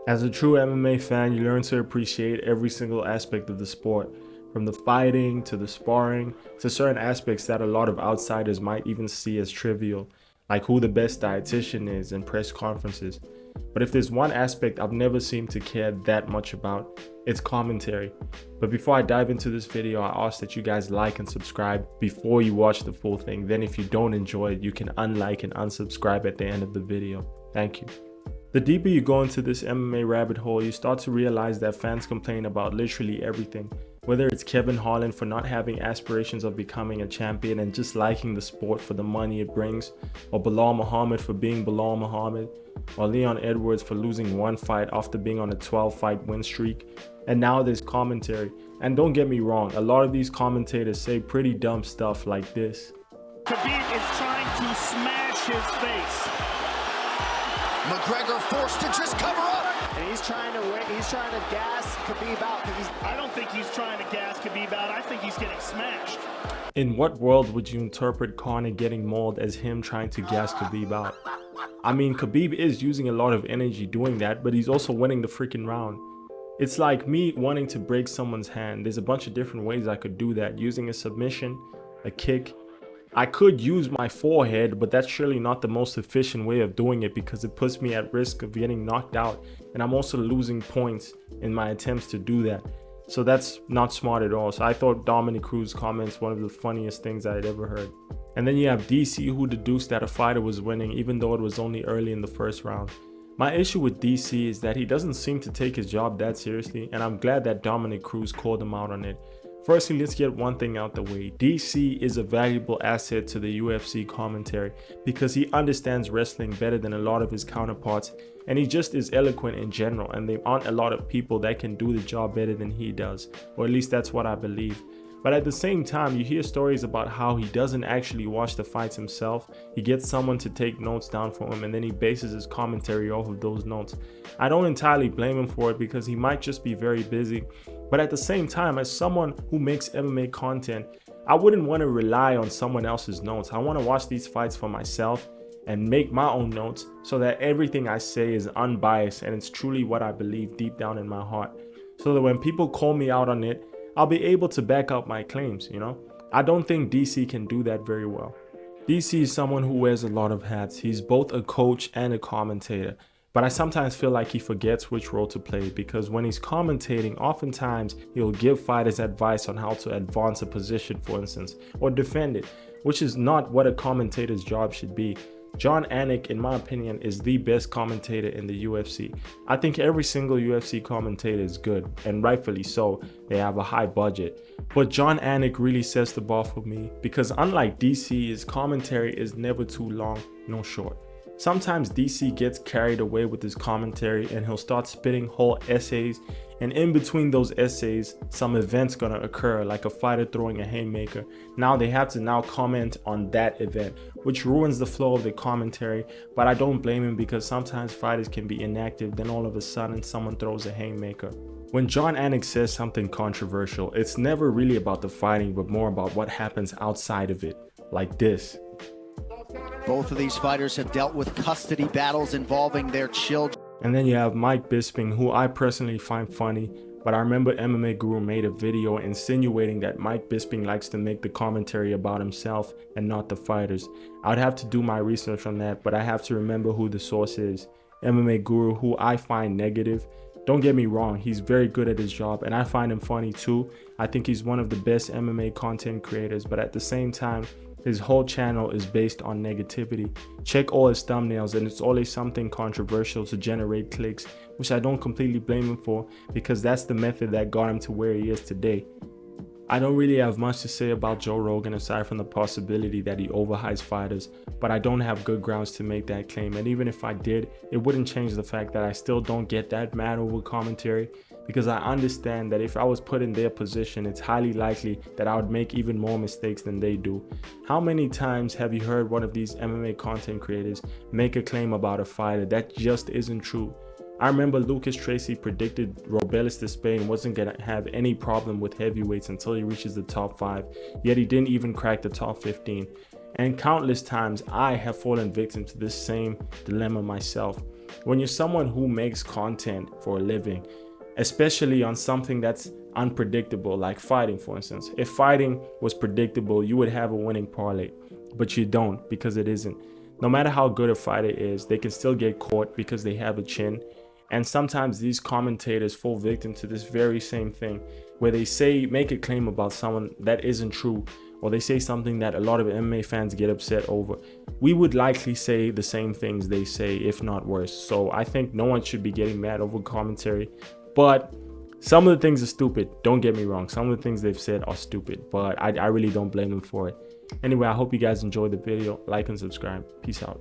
As a true MMA fan, you learn to appreciate every single aspect of the sport, from the fighting to the sparring to certain aspects that a lot of outsiders might even see as trivial, like who the best dietitian is and press conferences. But if there's one aspect I've never seemed to care that much about, it's commentary. But before I dive into this video, I ask that you guys like and subscribe before you watch the full thing. Then if you don't enjoy it, you can unlike and unsubscribe at the end of the video. Thank you. The deeper you go into this MMA rabbit hole, you start to realize that fans complain about literally everything. Whether it's Kevin Holland for not having aspirations of becoming a champion and just liking the sport for the money it brings, or Bilal Muhammad for being Bilal Muhammad, or Leon Edwards for losing one fight after being on a 12-fight win streak. And now there's commentary. And don't get me wrong, a lot of these commentators say pretty dumb stuff like this. Khabib is trying to smash his face. McGregor forced to just cover up. And he's trying to win. He's trying to gas Khabib out. I don't think he's trying to gas Khabib out. I think he's getting smashed. In what world would you interpret Conor getting mauled as him trying to gas Khabib out? I mean, Khabib is using a lot of energy doing that, but he's also winning the freaking round. It's like me wanting to break someone's hand. There's a bunch of different ways I could do that, using a submission, a kick. I could use my forehead, but that's surely not the most efficient way of doing it because it puts me at risk of getting knocked out, and I'm also losing points in my attempts to do that. So that's not smart at all. So I thought Dominic Cruz's comments one of the funniest things I had ever heard. And then you have DC, who deduced that a fighter was winning even though it was only early in the first round. My issue with DC is that he doesn't seem to take his job that seriously, and I'm glad that Dominic Cruz called him out on it. Firstly, let's get one thing out the way. DC is a valuable asset to the UFC commentary because he understands wrestling better than a lot of his counterparts, and he just is eloquent in general, and there aren't a lot of people that can do the job better than he does, or at least that's what I believe. But at the same time, you hear stories about how he doesn't actually watch the fights himself. He gets someone to take notes down for him, and then he bases his commentary off of those notes. I don't entirely blame him for it because he might just be very busy. But at the same time, as someone who makes MMA content, I wouldn't want to rely on someone else's notes. I want to watch these fights for myself and make my own notes so that everything I say is unbiased and it's truly what I believe deep down in my heart. So that when people call me out on it, I'll be able to back up my claims, you know? I don't think DC can do that very well. DC is someone who wears a lot of hats. He's both a coach and a commentator. But I sometimes feel like he forgets which role to play because when he's commentating, oftentimes he'll give fighters advice on how to advance a position, for instance, or defend it, which is not what a commentator's job should be. Jon Anik, in my opinion, is the best commentator in the UFC. I think every single UFC commentator is good, and rightfully so. They have a high budget. But Jon Anik really sets the bar for me because unlike DC, his commentary is never too long, nor short. Sometimes DC gets carried away with his commentary and he'll start spitting whole essays, and in between those essays some event's gonna occur, like a fighter throwing a haymaker. Now they have to now comment on that event, which ruins the flow of the commentary. But I don't blame him because sometimes fighters can be inactive, then all of a sudden someone throws a haymaker. When Jon Anik says something controversial, it's never really about the fighting but more about what happens outside of it, like this. Both of these fighters have dealt with custody battles involving their children. And then you have Mike Bisping, who I personally find funny, but I remember MMA Guru made a video insinuating that Mike Bisping likes to make the commentary about himself and not the fighters. I'd have to do my research on that, but I have to remember who the source is. MMA Guru, who I find negative. Don't get me wrong, he's very good at his job and I find him funny too. I think he's one of the best MMA content creators, but at the same time, his whole channel is based on negativity. Check all his thumbnails and it's always something controversial to generate clicks, which I don't completely blame him for because that's the method that got him to where he is today. I don't really have much to say about Joe Rogan aside from the possibility that he overhypes fighters, but I don't have good grounds to make that claim, and even if I did, it wouldn't change the fact that I still don't get that mad over commentary because I understand that if I was put in their position, it's highly likely that I would make even more mistakes than they do. How many times have you heard one of these MMA content creators make a claim about a fighter that just isn't true? I remember Lucas Tracy predicted Robelis de Spain wasn't going to have any problem with heavyweights until he reaches the top 5, yet he didn't even crack the top 15. And countless times I have fallen victim to this same dilemma myself. when you're someone who makes content for a living, especially on something that's unpredictable, like fighting, for instance. If fighting was predictable, you would have a winning parlay, but you don't, because it isn't. No matter how good a fighter is, they can still get caught because they have a chin. And sometimes these commentators fall victim to this very same thing, where they make a claim about someone that isn't true, or they say something that a lot of MMA fans get upset over. We would likely say the same things they say, if not worse. So I think no one should be getting mad over commentary, but some of the things are stupid. Don't get me wrong. Some of the things they've said are stupid, but I really don't blame them for it. Anyway, I hope you guys enjoyed the video. Like and subscribe. Peace out.